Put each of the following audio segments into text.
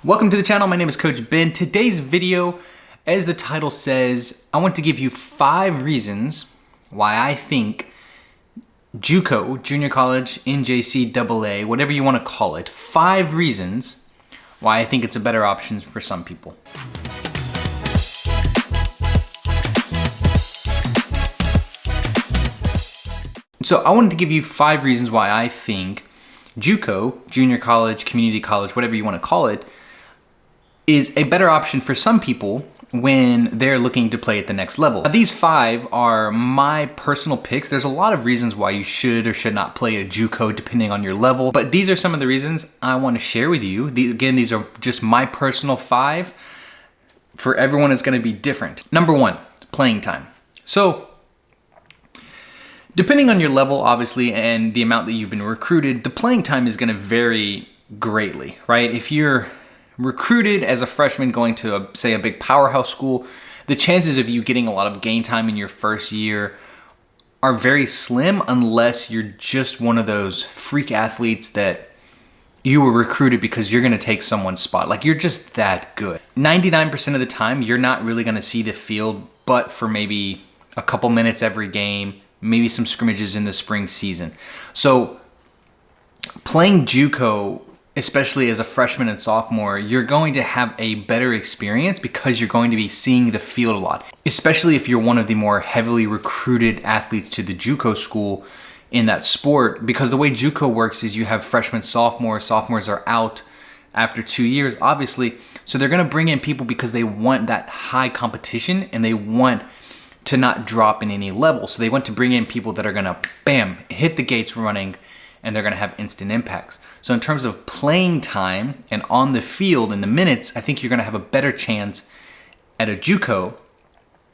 Welcome to the channel. My name is Coach Ben. Today's video, as the title says, I want to give you 5 reasons why I think JUCO, junior college, NJCAA, whatever you want to call it, 5 reasons why I think it's a better option for some people. So I wanted to give you 5 reasons why I think JUCO, junior college, community college, whatever you want to call it, is a better option for some people when they're looking to play at the next level. Now, these 5 are my personal picks. There's a lot of reasons why you should or should not play a JUCO depending on your level, but these are some of the reasons I want to share with you. Again, these are just my personal 5. For everyone, it's going to be different. Number 1, playing time. So depending on your level, obviously, and the amount that you've been recruited, the playing time is going to vary greatly, right? If you're recruited as a freshman going to, say, a big powerhouse school, the chances of you getting a lot of game time in your first year are very slim unless you're just one of those freak athletes that you were recruited because you're going to take someone's spot. Like, you're just that good. 99% of the time, you're not really going to see the field, but for maybe a couple minutes every game, maybe some scrimmages in the spring season. So playing JUCO, especially as a freshman and sophomore, you're going to have a better experience because you're going to be seeing the field a lot, especially if you're one of the more heavily recruited athletes to the JUCO school in that sport, because the way JUCO works is you have freshmen, sophomores are out after 2 years, obviously, so they're going to bring in people because they want that high competition and they want to not drop in any level. So they want to bring in people that are going to, bam, hit the gates running, and they're going to have instant impacts. So in terms of playing time and on the field in the minutes, I think you're going to have a better chance at a JUCO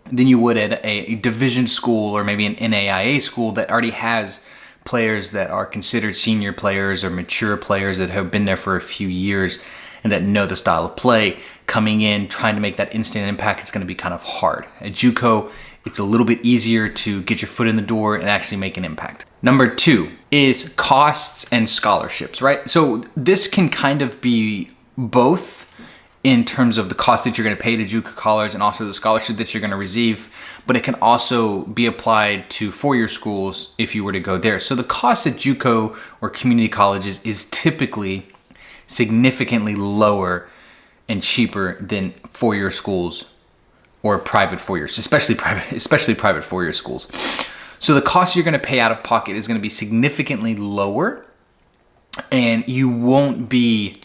than you would at a division school or maybe an NAIA school that already has players that are considered senior players or mature players that have been there for a few years and that know the style of play. Coming in, trying to make that instant impact, it's going to be kind of hard. At JUCO, it's a little bit easier to get your foot in the door and actually make an impact. Number 2 is costs and scholarships, right? So this can kind of be both in terms of the cost that you're going to pay to JUCO college and also the scholarship that you're going to receive, but it can also be applied to four-year schools if you were to go there. So the cost at JUCO or community colleges is typically significantly lower and cheaper than four-year schools or private four-years, especially private four-year schools. So the cost you're going to pay out of pocket is going to be significantly lower, and you won't be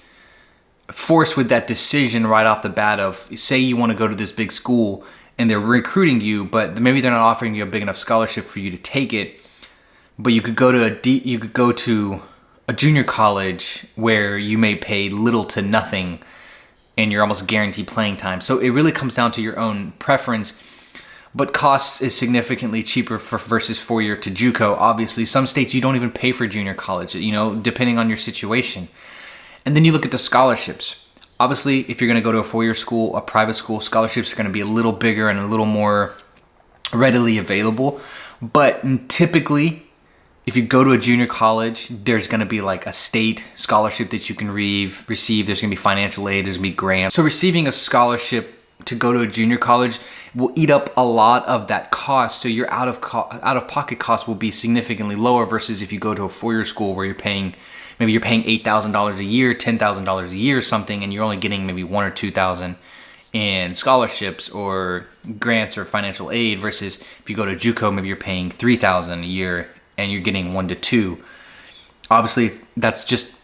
forced with that decision right off the bat of, say you want to go to this big school and they're recruiting you, but maybe they're not offering you a big enough scholarship for you to take it. But you could go to a junior college where you may pay little to nothing and you're almost guaranteed playing time. So it really comes down to your own preference. But costs is significantly cheaper versus 4-year to JUCO. Obviously, some states you don't even pay for junior college, depending on your situation. And then you look at the scholarships. Obviously, if you're going to go to a 4-year school, a private school, scholarships are going to be a little bigger and a little more readily available. But typically, if you go to a junior college, there's going to be like a state scholarship that you can receive. There's going to be financial aid. There's going to be grants. So receiving a scholarship to go to a junior college will eat up a lot of that cost. So your out of pocket cost will be significantly lower versus if you go to a 4-year school where you're paying $8,000 a year, $10,000 a year or something, and you're only getting maybe $1,000 or $2,000 in scholarships or grants or financial aid, versus if you go to JUCO, maybe you're paying $3,000 a year and you're getting 1 to 2. Obviously, that's just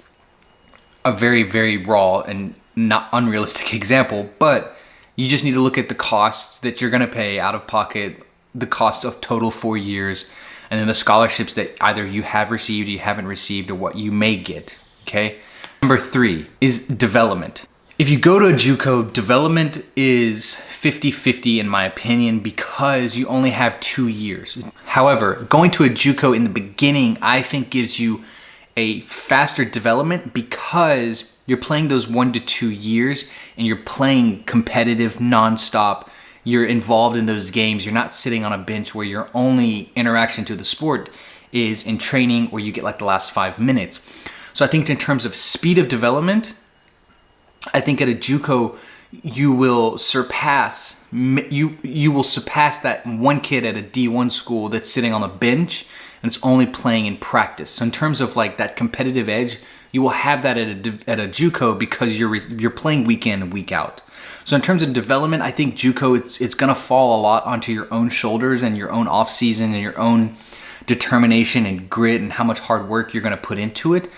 a very, very raw and not unrealistic example, but you just need to look at the costs that you're going to pay out of pocket, the costs of total 4 years, and then the scholarships that either you have received, you haven't received, or what you may get, okay? Number 3 is development. If you go to a JUCO, development is 50-50 in my opinion because you only have 2 years. However, going to a JUCO in the beginning, I think gives you a faster development because you're playing those 1 to 2 years and you're playing competitive nonstop. You're involved in those games. You're not sitting on a bench where your only interaction to the sport is in training or you get like the last 5 minutes. So I think in terms of speed of development, I think at a JUCO, you will surpass that one kid at a D1 school that's sitting on the bench and it's only playing in practice. So in terms of like that competitive edge, you will have that at a JUCO because you're playing week in and week out. So in terms of development, I think JUCO it's going to fall a lot onto your own shoulders and your own off season and your own determination and grit and how much hard work you're going to put into it.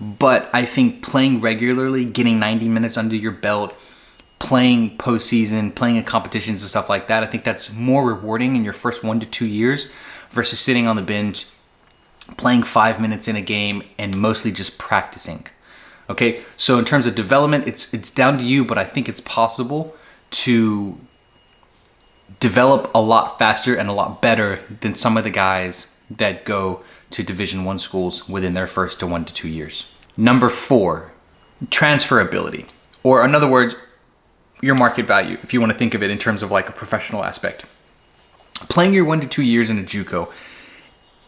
But I think playing regularly, getting 90 minutes under your belt, playing postseason, playing in competitions and stuff like that, I think that's more rewarding in your first 1 to 2 years versus sitting on the bench, playing 5 minutes in a game and mostly just practicing. Okay, so in terms of development, it's down to you, but I think it's possible to develop a lot faster and a lot better than some of the guys that go to Division I schools within their first 1 to 2 years. Number 4, transferability, or in other words, your market value, if you want to think of it in terms of like a professional aspect. Playing your 1 to 2 years in a JUCO,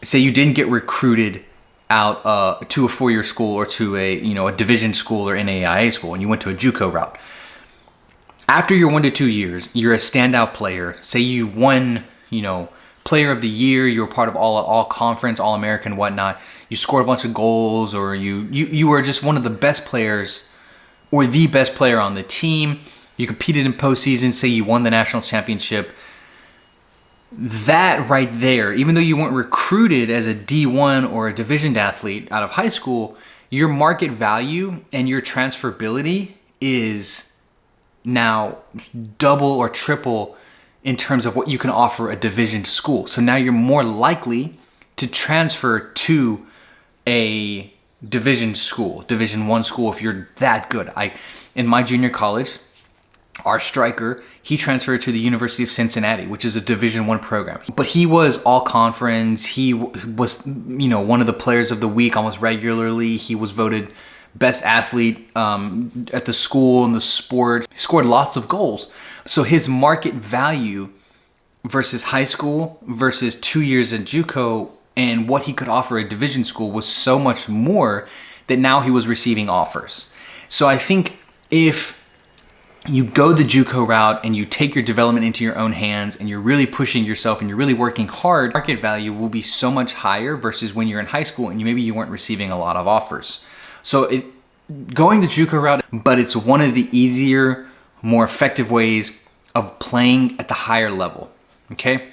say you didn't get recruited out to a 4-year school or to a division school or NAIA school, and you went to a JUCO route. After your 1 to 2 years, you're a standout player. Say you won, player of the year, you were part of all conference, all American, whatnot. You scored a bunch of goals, or you were just one of the best players or the best player on the team. You competed in postseason, say you won the national championship. That right there, even though you weren't recruited as a D1 or a division athlete out of high school, your market value and your transferability is now double or triple in terms of what you can offer a division school. So now you're more likely to transfer to a division school, Division I school, if you're that good. In my junior college, our striker, he transferred to the University of Cincinnati, which is a Division I program. But he was all conference. He was, one of the players of the week almost regularly. He was voted best athlete at the school and the sport. He scored lots of goals. So his market value versus high school versus 2 years at JUCO and what he could offer a division school was so much more that now he was receiving offers. So I think if you go the JUCO route and you take your development into your own hands and you're really pushing yourself and you're really working hard, market value will be so much higher versus when you're in high school and maybe you weren't receiving a lot of offers. So going the JUCO route, but it's one of the easier, more effective ways of playing at the higher level, okay?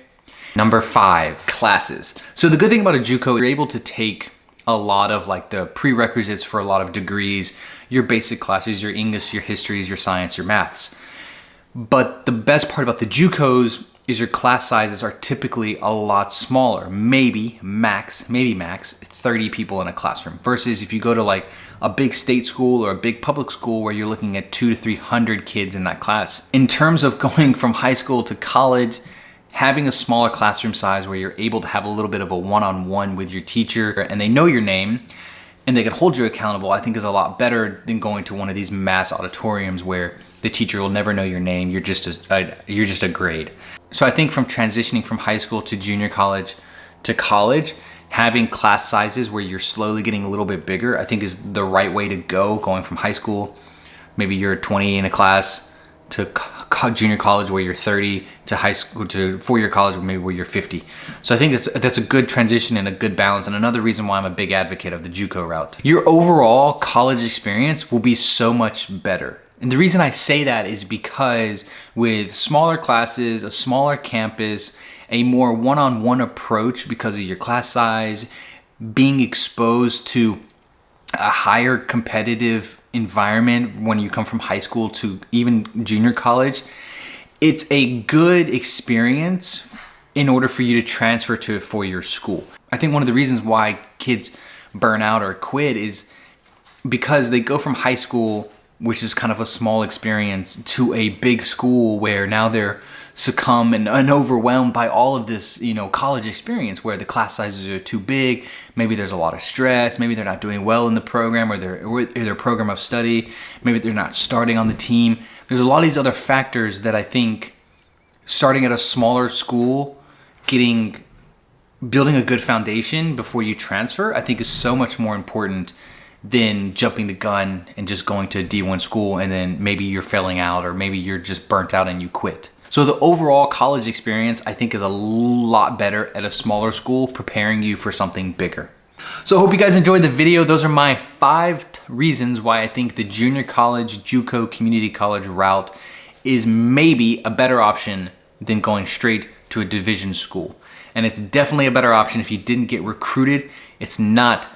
Number 5, classes. So the good thing about a JUCO, you're able to take a lot of like the prerequisites for a lot of degrees, your basic classes, your English, your histories, your science, your maths. But the best part about the JUCOs is your class sizes are typically a lot smaller, maybe max 30 people in a classroom, versus if you go to like a big state school or a big public school where you're looking at 200 to 300 kids in that class. In terms of going from high school to college, having a smaller classroom size where you're able to have a little bit of a one-on-one with your teacher and they know your name and they can hold you accountable, I think is a lot better than going to one of these mass auditoriums where the teacher will never know your name. You're just a grade. So I think from transitioning from high school to junior college to college, having class sizes where you're slowly getting a little bit bigger, I think is the right way to go. Going from high school, maybe you're 20 in a class, to junior college where you're 30, to high school to 4-year college maybe where you're 50. So I think that's a good transition and a good balance, and another reason why I'm a big advocate of the JUCO route. Your overall college experience will be so much better. And the reason I say that is because with smaller classes, a smaller campus, a more one-on-one approach because of your class size, being exposed to a higher competitive environment when you come from high school to even junior college, it's a good experience in order for you to transfer to a 4-year school. I think one of the reasons why kids burn out or quit is because they go from high school, which is kind of a small experience, to a big school where now they're succumb and overwhelmed by all of this, college experience where the class sizes are too big. Maybe there's a lot of stress. Maybe they're not doing well in the program or their program of study. Maybe they're not starting on the team. There's a lot of these other factors that I think starting at a smaller school, building a good foundation before you transfer, I think is so much more important than jumping the gun and just going to a D1 school and then maybe you're failing out or maybe you're just burnt out and you quit. So the overall college experience, I think, is a lot better at a smaller school, preparing you for something bigger. So I hope you guys enjoyed the video. Those are my 5 reasons why I think the junior college, JUCO, community college route is maybe a better option than going straight to a division school. And it's definitely a better option if you didn't get recruited. It's not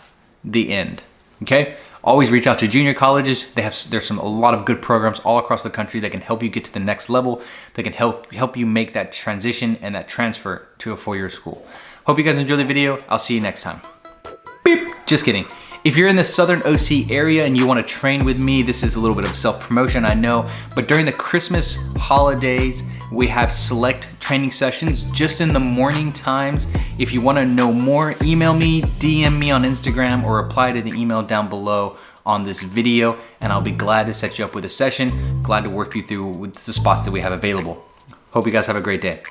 the end, okay? Always reach out to junior colleges. There's a lot of good programs all across the country that can help you get to the next level, that can help you make that transition and that transfer to a 4-year school. Hope you guys enjoyed the video. I'll see you next time. Beep. Just kidding. If you're in the Southern OC area and you want to train with me, this is a little bit of self-promotion, I know, but during the Christmas holidays, we have select training sessions just in the morning times. If you want to know more, email me, DM me on Instagram, or reply to the email down below on this video, and I'll be glad to set you up with a session. Glad to work you through with the spots that we have available. Hope you guys have a great day.